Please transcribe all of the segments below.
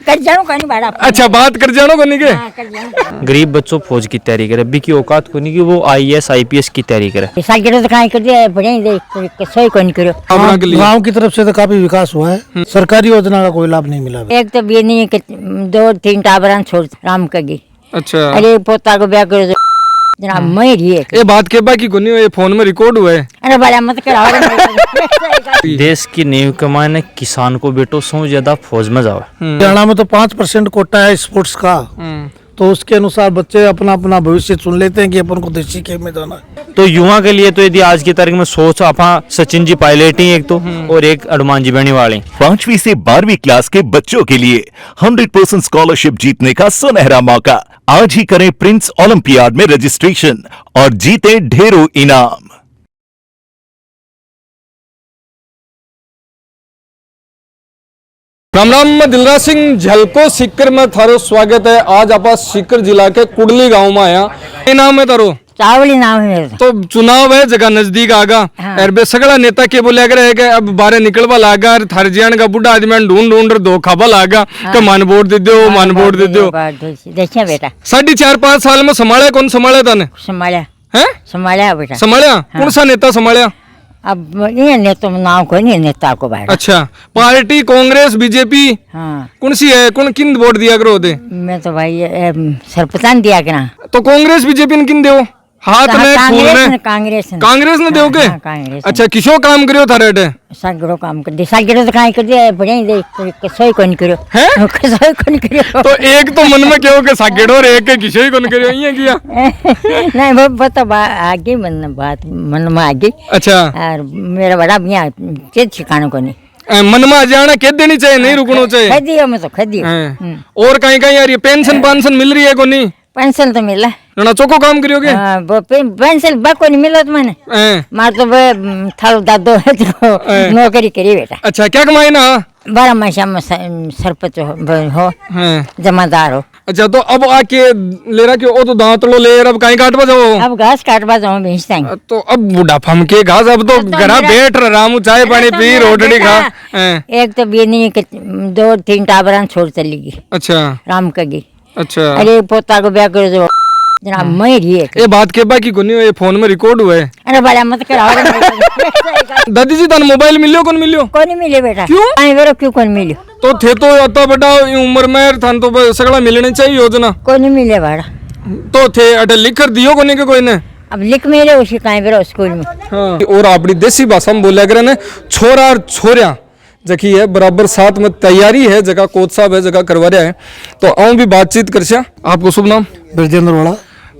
कर जानो कहीं बड़ा। अच्छा बात कर जानो कोनी के। हाँ, कर जानो। गरीब बच्चों फौज की तैयारी करे, बी की औकात को नहीं कि वो IAS IPS की तैयारी करे। साल के तो कहीं कर दिया बढ़िया ही दे सही कोई नहीं करो। गांव की तरफ से तो काफी विकास हुआ है, सरकारी योजना का कोई लाभ नहीं मिला। एक तो ये नहीं कि 2-3 टाबरान छोड़ राम कगी। अच्छा अरे पोता को ब्याह करो जनाब मैं रही है। ये बात के बाकी कोनी ये फोन में रिकॉर्ड हुआ है। अरे बड़ा मत कराओ। देश की नींव कमाने किसान को बेटो सौ ज्यादा फौज में जाओ। हरियाणा में तो 5% कोटा है स्पोर्ट्स का, तो उसके अनुसार बच्चे अपना अपना भविष्य चुन लेते हैं कि अपन को देसी खेल में जाना है। तो युवा के लिए तो यदि आज की तारीख में सोच आपा सचिन जी पायलट ही एक तो और एक हनुमान जी बनी वाली 5वीं से 12वीं क्लास के बच्चों के लिए 100% स्कॉलरशिप जीतने का सुनहरा मौका। आज ही करें प्रिंस ओलंपियाड में रजिस्ट्रेशन और जीते ढेरों इनाम। राम राम, मैं दिलराज सिंह झलको सीकर में थारो स्वागत है। आज आप सीकर जिला के कुडली गांव में आया। ये नाम है तारो? चावली नाम है मेरा। तो चुनाव है, जगह नजदीक आगा। और बे सगला नेता के बोले अगर है कि अब बारे निकलवा लागा, थारजियान का बुढ़ा आदमी ढूंढ दो खाबा लागा कि मन वोट दे दो, मन वोट दे दो। देखिए बेटा 4.5 साल में संभाले कौन संभाले तने? संभाला है संभाला बेटा। संभालिया कौन सा नेता संभालिया? अब ये नेता नाम को नहीं नेता को बाहर। अच्छा पार्टी कांग्रेस बीजेपी हाँ कौन सी है? कौन किन वोट दिया करो होते? मैं तो भाई सरपंच दिया करा। तो कांग्रेस बीजेपी ने किन देव? हाथ में फूल में कांग्रेस ने देव के? कांग्रेस। अच्छा किसो काम करियो थारे अटे? सगरो काम कर दे। साल के तो कहीं कर दिया बढ़िया ही दे सही कोई नहीं करो। हैं? सही कोई नहीं करो। तो एक तो मन में क्यों के सागेड़ो और एक के किसो ही कौन करियो ये किया? नहीं वो बता आगे बात मन में आगे। अच्छा और मेरा बड़ा भैया चीज सिखाने को नहीं मन में आ जाना कह देनी चाहिए, नहीं रुकना चाहिए। खदियो मैं तो खदियो। और कहीं कहीं यार ये पेंशन मिल रही है को नहीं? पेंशन तो मिला ना चोको काम करियोगे? पेंशन बको नहीं मिला तो मैंने मार तो थारो दादो है तो नौकरी करी बेटा। अच्छा क्या कमाई ना? 12 मासा में सरपंच हो जमादार हो। अच्छा तो अब आके ले रहा कि वो तो दांत लो ले, अब कहीं काटवा जाओ? अब घास काटवा जाओ भेजता तो अब बुढ़ापा में के घास, अब तो घरा बैठ रामू चाय पानी पी रोटी खा। एक तो भी नहीं 2-3 टाबरान छोड़ चलेगी। अच्छा राम कगी। अच्छा अरे पोता को ब्याह करो जनाब मैं रही है। ये बात के बाकी को नहीं, ये फोन में रिकॉर्ड हुआ है। अरे बड़ा मत कराओ। दादी जी तन मोबाइल मिलियो कौन मिलियो? कौन मिले बेटा? क्यों? क्यों कौन मिले? तो थे तो अता बड़ा उम्र में थान तो सगला मिलने चाहिए योजना। कौन मिले बड़ा? तो थे अटे लिख कर दियो कोनी के कोई ने? अब लिख मेरे उसी कहीं बेरो स्कूल में। हाँ। और अपनी देसी भाषा में बोला करे ने छोरा और छोरिया जकी है बराबर साथ में तैयारी है, जगह कोच साहब है जगह करवा रहा है। तो आऊँ भी बातचीत कर सिया। आपको शुभ नाम? ब्रजेंद्र वाला।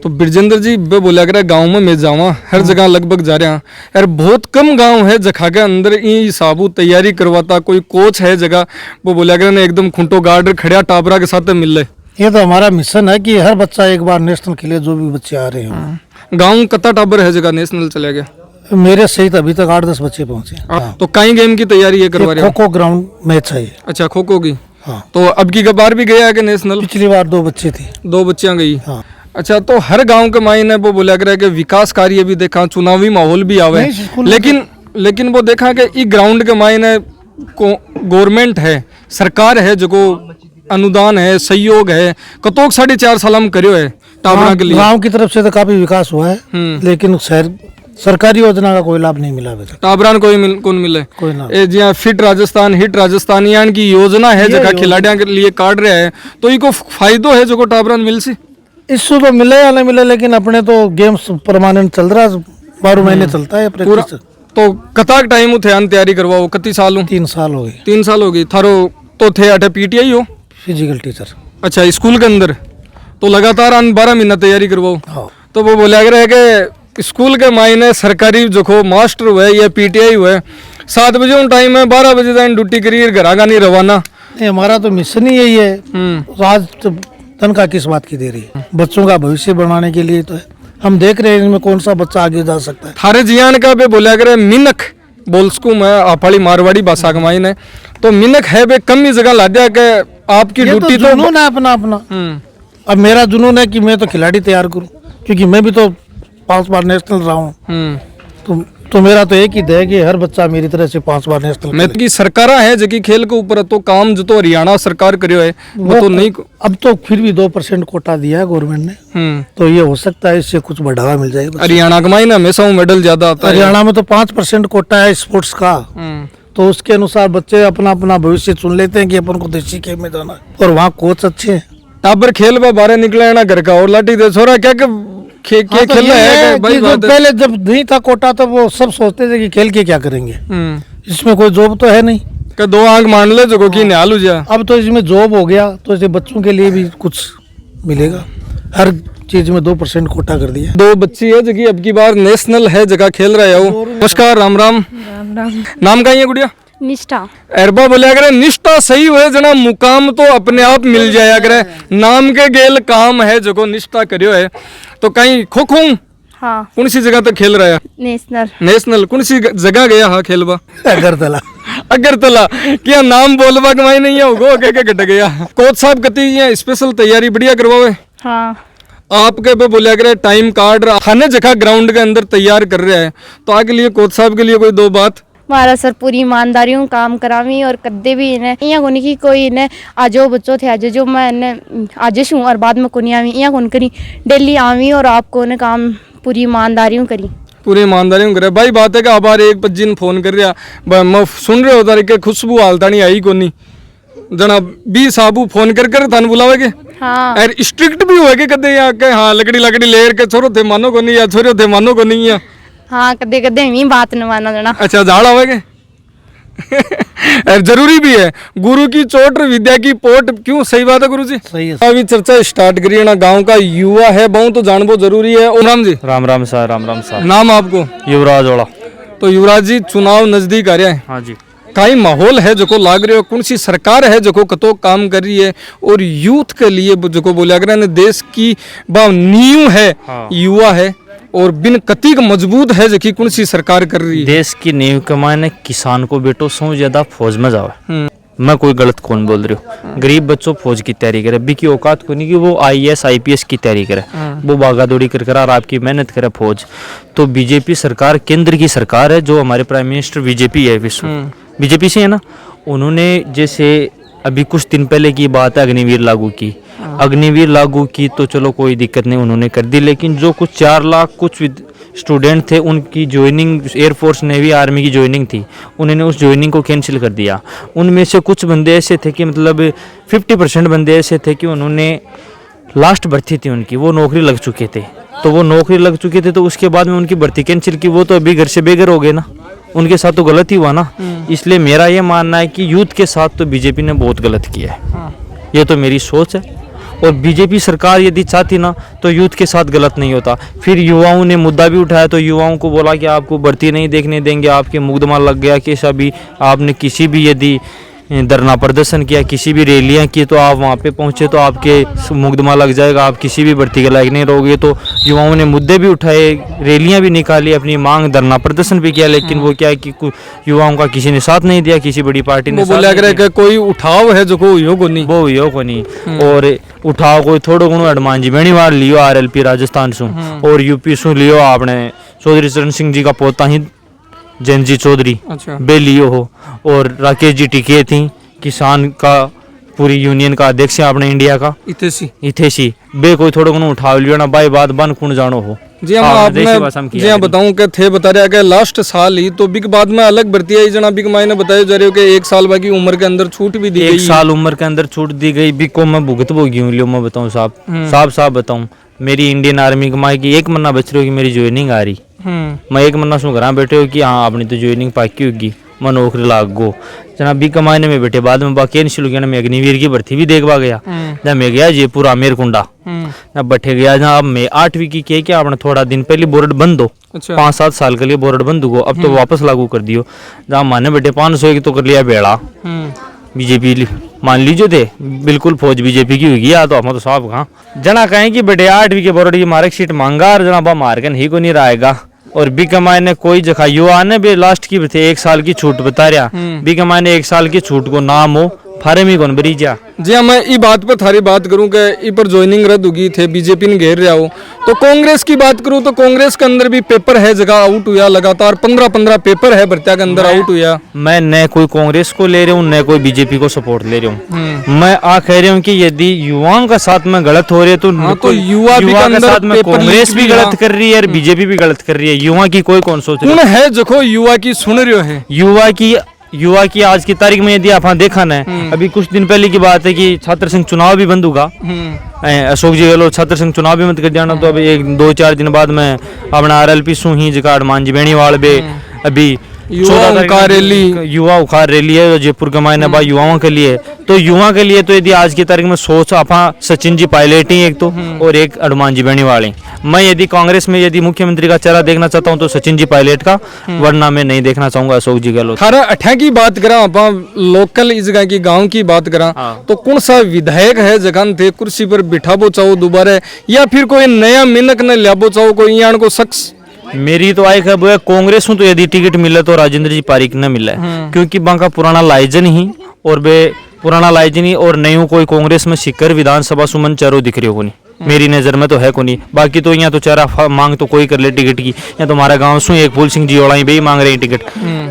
तो ब्रजेंद्र जी बे बोला करे गाँव में मैं जावा, हर जगह लगभग जा रहा यार, बहुत कम गांव है जखा के अंदर ई साबू तैयारी करवाता कोई कोच है जगह। वो बोला करे ने एकदम खुंटो गार्डर खड़िया टाबरा के साथ मिल रहे। ये तो हमारा मिशन है कि हर बच्चा एक बार नेशनल खेले, जो भी बच्चे आ रहे हैं। गाँव कत्ता टाबर है जगह नेशनल चला गया? मेरे सहित अभी तक 8-10 बच्चे पहुंचे। तो कई गेम की तैयारी है करवा रहे? खो ग्राउंड मैच है। अच्छा खो खो की। हाँ। तो अब की बार भी गया है कि नेशनल? पिछली बार 2 बच्चे थे। 2 बच्चियां गई। हाँ। अच्छा तो हर गांव के मायने वो बोला करे कि विकास कार्य भी देखा, चुनावी माहौल भी आवे, लेकिन वो देखा कि ई ग्राउंड के मायने गवर्नमेंट है, सरकार है जो अनुदान है, सहयोग है, कतोक 4.5 साल में करियो है टाबरा के लिए। गांव की तरफ से तो काफी विकास हुआ है, लेकिन सरकारी योजना का कोई लाभ नहीं मिला। टाबरान कौन मिले? कोई ना। जिया फिट राजस्थान, हिट राजस्थान यानी की योजना है जगह खिलाड़ियों के लिए काट रहा है, तो इको फायदो है जो टाबरान मिल सी? इससे तो मिले या नहीं मिले, लेकिन अपने तो गेम्स परमानेंट चल रहा है, 12 महीने चलता है प्रैक्टिस। तो कताक टाइम थे तैयारी करवाओ? कति साल? 3 साल हो गए। 3 साल हो गई थारो। तो थे अटे PTI हो? Physical teacher. अच्छा स्कूल के अंदर तो लगातार 12 महीना तैयारी करवाओ। हाँ। तो वो बोले अगर है कि स्कूल के मायने सरकारी जो खो मास्टर हुए या PTI हुए 7 बजे उन टाइम है, 12 बजे तक ड्यूटी करिए, घर आगा नहीं रवाना। हमारा तो मिशन ही यही है। आज तनख्वाह किस बात की दे रही है? बच्चों का भविष्य बनाने के लिए तो है। हम देख रहे हैं इसमें कौन सा बच्चा आगे जा सकता है। थारे जियान का बे बोला करे मिनक बोलस्कू में आपड़ी मारवाड़ी भाषा के मायने, तो मिनक है बे कम ही जगह ला दिया के आपकी ड्यूटी तो जुनून है अपना। अब मेरा जुनून है कि मैं तो खिलाड़ी तैयार करूं, क्योंकि मैं भी तो 5 बार नेशनल रहा हूँ। तो तो मेरा तो एक ही है कि हर बच्चा मेरी तरह से 5 बार नेशनल मैं की सरकार है जबकि खेल के ऊपर तो काम जो तो हरियाणा सरकार करियो है वो तो नहीं। अब तो फिर भी 2% कोटा दिया है गवर्नमेंट ने, तो ये हो सकता है इससे कुछ बढ़ावा मिल जाएगा। हरियाणा का मायने हमेशा मेडल ज्यादा आता है। हरियाणा में तो 5% कोटा है स्पोर्ट्स का, तो उसके अनुसार बच्चे अपना अपना भविष्य चुन लेते हैं कि अपन को देसी खेल में जाना है, और वहाँ कोच अच्छे हैं। टाबर खेल में बाहर निकले ना घर का और लाठी दे छोरा क्या तो खेल है भाई बात है। पहले जब नहीं था कोटा तो वो सब सोचते थे कि खेल के क्या करेंगे, इसमें कोई जॉब तो है नहीं, कि 2 आंख मान ले जो की निहाल हो जा। अब तो इसमें जॉब हो गया, तो ऐसे बच्चों के लिए भी कुछ मिलेगा, हर चीज में 2% कोटा कर दिया। 2 बच्ची है जो अब की बार नेशनल है जगह खेल रहे हो। नमस्कार, राम राम। नाम का ही है गुड़िया? निष्ठा। अरबा बोलिया करे निष्ठा सही हुए जना मुकाम तो अपने आप मिल जाया करे, नाम के गेल काम है जो निष्ठा करियो है। तो कहीं खो खो हाँ। कौन सी जगह तक खेल रहा है? नेशनल कौन सी जगह गया? हाँ खेलबा अगरतला क्या नाम बोलबा कमाई नहीं है होगो के घट गया। कोच साहब कती ये स्पेशल तैयारी बढ़िया करवावे। हाँ। आपके पे बोलिया करे टाइम कार्ड खाने जगह ग्राउंड के अंदर तैयार कर रहा है, तो आगे लिए कोच साहब के लिए कोई 2 बात? हमारा सर पूरी ईमानदारी काम करावी और कद्दे भी इन्हें यहाँ कोनी की कोई इन्हें आजो बच्चों थे आज जो मैं इन्हें आज हूँ और बाद में कोनी आवी यहाँ कौन करी डेली आवी और आपको ने काम पूरी ईमानदारी करी। पूरी ईमानदारी करे भाई। बात है कि अब एक बच्ची ने फोन कर रहा मैं सुन रहे हो तारी के खुशबू हालता नहीं आई कोनी जना 20 साबू फोन कर थान बुलावे के। हाँ। और स्ट्रिक्ट भी हुए के कदे यहाँ के हाँ लकड़ी लेर के छोरो थे मानो को नहीं या छोरो थे मानो को नहीं है। हाँ कदे कदे ही बात न माना जना। अच्छा झाड़ आवेगे जरूरी भी है। गुरु की चोट विद्या की पोट, क्यों? सही बात है गुरु जी, सही है। अभी चर्चा स्टार्ट करिए ना। गांव का युवा है बहु तो जानबो जरूरी है। ओम राम जी। राम राम सर। राम राम सर। नाम आपको? युवराज ओला। तो युवराज जी चुनाव नजदीक आ रहा है। हाँ जी। कई माहौल है जो को लाग रहे हो, कौन सी सरकार है जो को कतो काम कर रही है और यूथ के लिए जो को बोला कर देश की नींव है। हाँ। युवा है और बिन कतीक मजबूत है जो कौन सी सरकार कर रही है। देश की नींव के मायने किसान को बेटो सौ ज्यादा फौज में जावे। मैं कोई गलत कौन बोल रही हूँ? गरीब बच्चों फौज की तैयारी करे, अभी की औकात को नहीं कि वो IAS IPS की तैयारी करे, वो भागा दौड़ी कर और आपकी मेहनत करे फौज। तो बीजेपी सरकार केंद्र की सरकार है, जो हमारे प्राइम मिनिस्टर बीजेपी है, विश्व बीजेपी से है ना। उन्होंने जैसे अभी कुछ दिन पहले की बात है अग्निवीर लागू की, अग्निवीर लागू की तो चलो कोई दिक्कत नहीं उन्होंने कर दी, लेकिन जो कुछ 4 लाख कुछ स्टूडेंट थे उनकी ज्वाइनिंग एयरफोर्स नेवी आर्मी की ज्वाइनिंग थी, उन्होंने उस ज्वाइनिंग को कैंसिल कर दिया। उनमें से कुछ बंदे ऐसे थे कि मतलब 50% बंदे ऐसे थे कि उन्होंने लास्ट भर्ती थी उनकी, वो नौकरी लग चुके थे। तो वो नौकरी लग चुके थे तो उसके बाद में उनकी भर्ती कैंसिल की, वो तो अभी घर से बेघर हो गए ना, उनके साथ तो गलत ही हुआ ना। इसलिए मेरा ये मानना है कि यूथ के साथ तो बीजेपी ने बहुत गलत किया है, ये तो मेरी सोच है। और बीजेपी सरकार यदि चाहती ना तो यूथ के साथ गलत नहीं होता। फिर युवाओं ने मुद्दा भी उठाया तो युवाओं को बोला कि आपको भर्ती नहीं देखने देंगे, आपके मुकदमा लग गया कि सभी आपने किसी भी यदि धरना प्रदर्शन किया, किसी भी रैलियां की तो आप वहाँ पे पहुँचे तो आपके मुकदमा लग जाएगा, आप किसी भी भर्ती के लायक नहीं रहोगे। तो युवाओं ने मुद्दे भी उठाए, रैलियां भी निकाली, अपनी मांग धरना प्रदर्शन भी किया, लेकिन वो क्या है कि युवाओं का किसी ने साथ नहीं दिया, किसी बड़ी पार्टी ने बोला कि कोई उठाव है जो को यो को नहीं, वो यो को नहीं। और उठाव कोई थोड़ो गुणो हनुमान जी बेणीवाल लियो RLP राजस्थान से, और UP से लियो आपने चौधरी चरण सिंह जी का पोता ही जयंत चौधरी। अच्छा। बे लियो हो, और राकेश जी टिके थी, किसान का पूरी यूनियन का अध्यक्ष है अपने इंडिया का, इथेसी बे कोई थोड़ा गुण उठाव लियो ना भाई बात बन कुण जानो हो। जी हाँ बताऊं कि थे बता रहा कि लास्ट साल ही तो बिग बाद में अलग भर्ती आई जना बिग मायने बताया जा रहे हो कि 1 साल बाकी उम्र के अंदर छूट भी दी गई, 1 साल उम्र के अंदर छूट दी गई। बिग को मैं भुगत भोगी हूँ, लियो मैं बताऊँ साहब बताऊँ, मेरी इंडियन आर्मी कमाई की 1 महीना बच रही होगी, मेरी ज्वाइनिंग आ रही, मैं 1 महीना सु घर बैठे हो कि हाँ अपनी तो ज्वाइनिंग पाकी होगी, मैं नौकरी लाग गो जना बी कमाने में बैठे। बाद में बाकी शुरू किया, मैं अग्निवीर की भर्ती भी देखवा गया, जब मैं गया जयपुर आमेरकुंडा, जब बैठे गया जहाँ अब मैं 8वीं की क्या आपने थोड़ा दिन पहले बोर्ड बंद हो। अच्छा। 5-7 साल के लिए बोर्ड बंद हो, अब तो वापस लागू कर दियो। जहाँ माने बैठे 500 की तो कर लिया बेड़ा, बीजेपी मान लीजिए थे बिल्कुल फौज बीजेपी की होगी, या तो हम तो साहब कहाँ जना कहें कि बेटे 8वीं के बोर्ड की मार्कशीट मांगा और जना बा मार्कन ही को नहीं रहेगा। और बी कमाई ने कोई जगह युवा ने भी लास्ट की थे 1 साल की छूट बता रहा, बी कमाई ने 1 साल की छूट को नाम हो फार्म ही कौन बरी जा जी हाँ, मैं ई बात पर थारी बात करूं कि ई पर ज्वाइनिंग रद्द होगी थे, बीजेपी ने घेर रहा हो, तो कांग्रेस की बात करूं तो कांग्रेस के अंदर भी पेपर है जगह आउट हुआ, लगातार 15-15 पेपर है भर्तिया के अंदर आउट हुआ। मैं न कोई कांग्रेस को ले रहा हूँ न कोई बीजेपी को सपोर्ट ले रहा हूँ। मैं आ कह रहा हूँ कि यदि युवाओं का साथ में गलत हो रहे हैं, तो तो युवा भी के अंदर साथ में पेपर कांग्रेस लीक भी भी गलत हाँ। कर रही है और बीजेपी भी गलत कर रही है। युवा की कोई कौन सोच रहा कौन है जो युवा की सुन रहे है? युवा की आज की तारीख में यदि आप देखा ना, अभी कुछ दिन पहले की बात है कि छात्र संघ चुनाव भी बंद होगा। अशोक जी गलो छात्र संघ चुनाव भी मत कर जाना, तो अभी 1-2-4 दिन बाद में अपना RLP ही जिकाड़ मांझी बेणीवाल बे अभी युवा उखार रैली है जयपुर के मायने बा युवाओं के लिए। तो युवा के लिए तो यदि आज की तारीख में सोच आपा सचिन जी पायलट ही एक तो और एक हनुमान जी बेणीवाल। मैं यदि कांग्रेस में यदि मुख्यमंत्री का चेहरा देखना चाहता हूं तो सचिन जी पायलट का, वरना मैं नहीं देखना चाहूंगा अशोक जी गहलोत। थारा अठा की बात करा आपा लोकल इस जगह की गांव की बात करा तो कौन सा विधायक है जगह थे कुर्सी पर बिठाबो चाहो दोबारा, या फिर कोई नया मिनक न लियाबो चाहो कोई यहाँ को शख्स? मेरी तो आई खबर है कांग्रेस हूँ तो यदि टिकट मिले तो राजेंद्र जी पारिक न मिले, क्योंकि बांका पुराना लाइजन ही और बे पुराना लाइजन ही और नहीं कोई कांग्रेस में शिकर विधानसभा सुमन चारों दिख रही हो नहीं, मेरी नजर में तो है को नहीं। बाकी तो यहाँ तो चेहरा मांग तो कोई कर ले टिकट की, या तो हमारा गाँव सु एक फूल सिंह जी ओला भी मांग रहे हैं टिकट,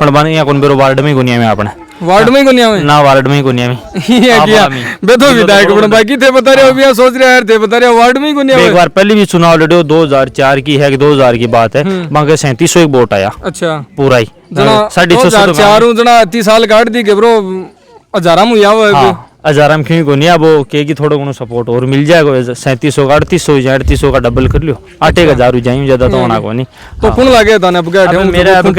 पर यहाँ कौन बेरो वार्ड में गुनिया में अपने वार्ड में गुनिया में ना वार्ड में गुनिया में ये किया बेदो विधायक बन बाकी थे बता रहे हो अभी सोच रहे यार थे बता रहे हो वार्ड में गुनिया में। एक बार पहले भी चुनाव लड़े 2004 की है कि 2000 की बात है, बाकी 3700 वोट आया। अच्छा पूरा ही 650 जना 30 साल काट दी के ब्रो हजारा मुया हुआ हजाराम क्यों को नहीं अब वो के थोड़ा गुनो सपोर्ट और मिल जाएगा। 3700 का 3800 का डबल कर लियो 8000 जाए ज्यादा तो होना को नहीं। तो कौन लगे था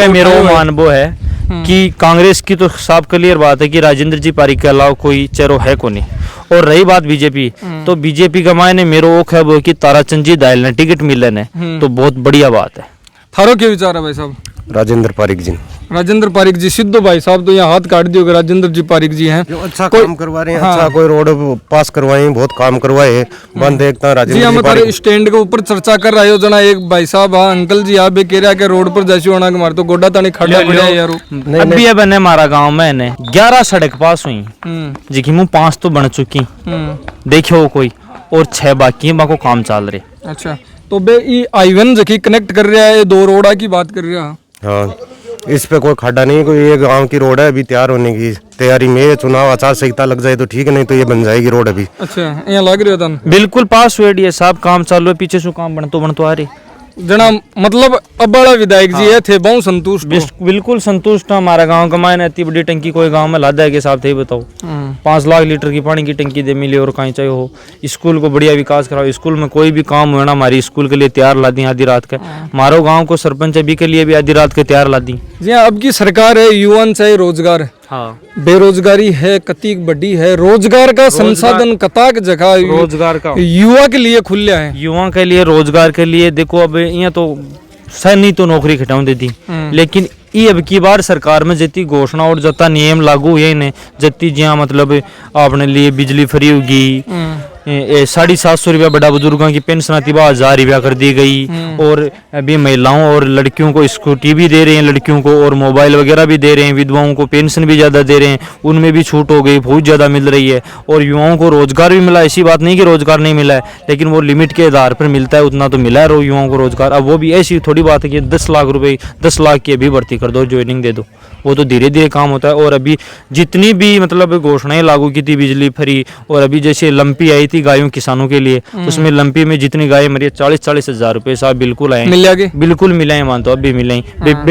मेरा मानबो है कि कांग्रेस की तो साफ क्लियर बात है कि राजेंद्र जी पारिक के अलावा कोई चेहरा है को नहीं। और रही बात बीजेपी, तो बीजेपी का मायने मेरो ओख है वो कि ताराचंद जी दायल ने टिकट मिले ने तो बहुत बढ़िया बात है। थारो क्या विचार है भाई साहब? राजेंद्र पारिक जी। राजेंद्र पारिक जी सिद्धू भाई साहब तो यहाँ हाथ काट दियो राजेंद्र जी पारिक जी हैं, जो अच्छा काम करवा रहे हैं। अच्छा कोई रोड पास करवाए, बहुत काम करवाए। बंद देखता राजेंद्र जी हमारे स्टैंड के ऊपर चर्चा कर रहे हो जना एक भाई साहब अंकल जी आप कह रहा के रोड पर जैसे होना मार तो गोडा तानी खड़ा पड़ा है यार। अभी अब ने हमारा गांव में 11 सड़क पास हुई जिकी मुँह 5 तो बन चुकी देखियो कोई और 6 बाकी है बाको काम चल रहे। अच्छा तो बे ई I1 जकी कनेक्ट कर रहा है 2 रोड़ा की बात कर रहा है। हाँ इस पे कोई खड्डा नहीं, कोई ये गांव की रोड है अभी तैयार होने की तैयारी में। चुनाव आचार संहिता लग जाए तो ठीक है, नहीं तो ये बन जाएगी रोड अभी। अच्छा यहाँ लग रही हो बिल्कुल पास हुए ये सब काम चालू है, पीछे से काम बनतो आ रही जना मतलब अब बड़ा विधायक जी है थे बहुत संतुष्ट बिल्कुल संतुष्ट है। हमारा गांव का मायने इतनी बड़ी टंकी कोई गांव में लादा है के साथ ही बताओ 5 लाख लीटर की पानी की टंकी दे मिली और कहीं चाहिए हो। स्कूल को बढ़िया विकास कराओ, स्कूल में कोई भी काम हो ना हमारी स्कूल के लिए तैयार ला दी आधी रात के। हमारो गाँव को सरपंच अभी के लिए भी आधी रात के तैयार ला दी। जी अब की सरकार है युवा चाहिए रोजगार, बेरोजगारी है कती बड़ी है, रोजगार का संसाधन कताक जगह रोजगार का युवा के लिए खुला है। युवा के लिए रोजगार के लिए देखो अब यहाँ तो सर नहीं तो नौकरी खटाऊं देती, लेकिन ये अब की बार सरकार में जितनी घोषणा और जता नियम लागू हुए ने जती जहाँ मतलब आपने लिए बिजली फ्री होगी, 750 रुपया बड़ा बुजुर्गों की पेंशन आती 1000 रुपया कर दी गई, और अभी महिलाओं और लड़कियों को स्कूटी भी दे रहे हैं लड़कियों को, और मोबाइल वगैरह भी दे रहे हैं, विधवाओं को पेंशन भी ज़्यादा दे रहे हैं, उनमें भी छूट हो गई बहुत ज़्यादा मिल रही है। और युवाओं को रोजगार भी मिला, ऐसी बात नहीं कि रोजगार नहीं मिला है, लेकिन वो लिमिट के आधार पर मिलता है, उतना तो मिला है युवाओं को रोजगार। अब वो भी ऐसी थोड़ी बात है कि 10 लाख रुपए 10 लाख की अभी भर्ती कर दो, ज्वाइनिंग दे दो, वो तो धीरे धीरे काम होता है। और अभी जितनी भी मतलब घोषणाएं लागू की थी बिजली फ्री, और अभी जैसे लंपी आई थी गायों किसानों के लिए, उसमें लंपी में जितनी गायें मरी 40-40 हजार रुपए साहब बिल्कुल आए, बिल्कुल मिले हैं मानतो अभी मिले।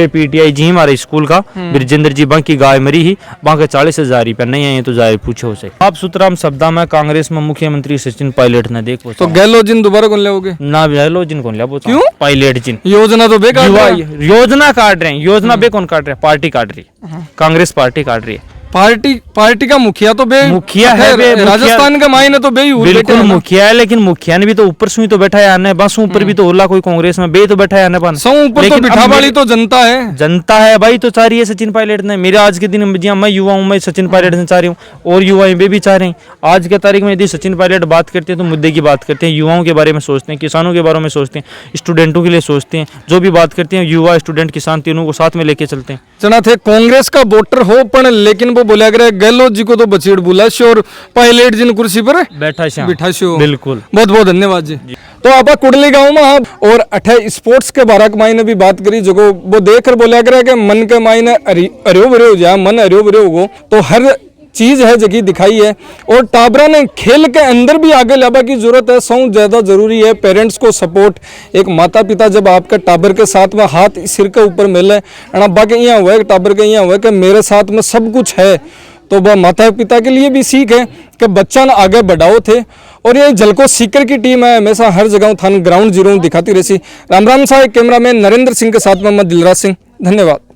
PTI जी हमारे स्कूल का बिरजेंद्र जी बाकी गाय मरी ही बाकी 40,000 रुपया नहीं आए तो जाए पूछो से। आप सुतराम शब्दा में कांग्रेस में मुख्यमंत्री सचिन पायलट ने देखो तो गहलोत जिन दोबारा कौन लोगे ना, गहलोत जिन कौन लिया क्यों? पायलट जिन योजना तो बेकार, योजना काट रहे हैं, योजना बे कौन काट रहे हैं? पार्टी काट रही है, कांग्रेस पार्टी काट रही है। पार्टी का मुखिया तो मुखिया है, राजस्थान का मायने तो बे बिल्कुल मुखिया है, लेकिन मुखिया ने भी तो ऊपर से तो बैठा है आने बस ऊपर भी तो होला कोई कांग्रेस में बे तो बैठा है आने पान ऊपर तो बिठा वाली तो जनता है, जनता है भाई तो चाह रही है सचिन पायलट ने। मेरे आज के दिन मैं युवा हूँ, मैं सचिन पायलट से चाह रही हूँ और युवा भी चाह रहे हैं। आज के तारीख में यदि सचिन पायलट बात करते हैं तो मुद्दे की बात करते हैं, युवाओं के बारे में सोचते हैं, किसानों के बारे में सोचते हैं, स्टूडेंटों के लिए सोचते हैं, जो भी बात करते हैं युवा स्टूडेंट किसान तीनों को साथ में लेके चलते हैं। जना थे कांग्रेस का वोटर हो पण लेकिन वो बोला करे गहलोत जी को तो बछेड़ बुला और पायलट जिन कुर्सी पर बैठा शो बिल्कुल। बहुत बहुत धन्यवाद जी। तो आप कुडली गांव में आप और अठे स्पोर्ट्स के बारे के मायने भी बात करी जो वो देख कर बोला करे कि मन के मायने अरियो भरियो हो जाए, मन अरियो भरियो हो तो हर चीज है जगह दिखाई है और टाबरा ने खेल के अंदर भी आगे लाने की जरूरत है। सौ ज्यादा जरूरी है पेरेंट्स को सपोर्ट। एक माता पिता जब आपका टाबर के साथ में हाथ सिर के ऊपर मिले बाकी यहाँ हुआ है टाबर के यहाँ हुआ है कि मेरे साथ में सब कुछ है, तो वह माता पिता के लिए भी सीख है कि बच्चा ना आगे बढ़ाओ थे। और ये जलको सीकर की टीम है हमेशा हर जगह थान ग्राउंड जीरो दिखाती रही। राम राम साहब, कैमरामैन नरेंद्र सिंह के साथ में मैं दिलराज सिंह, धन्यवाद।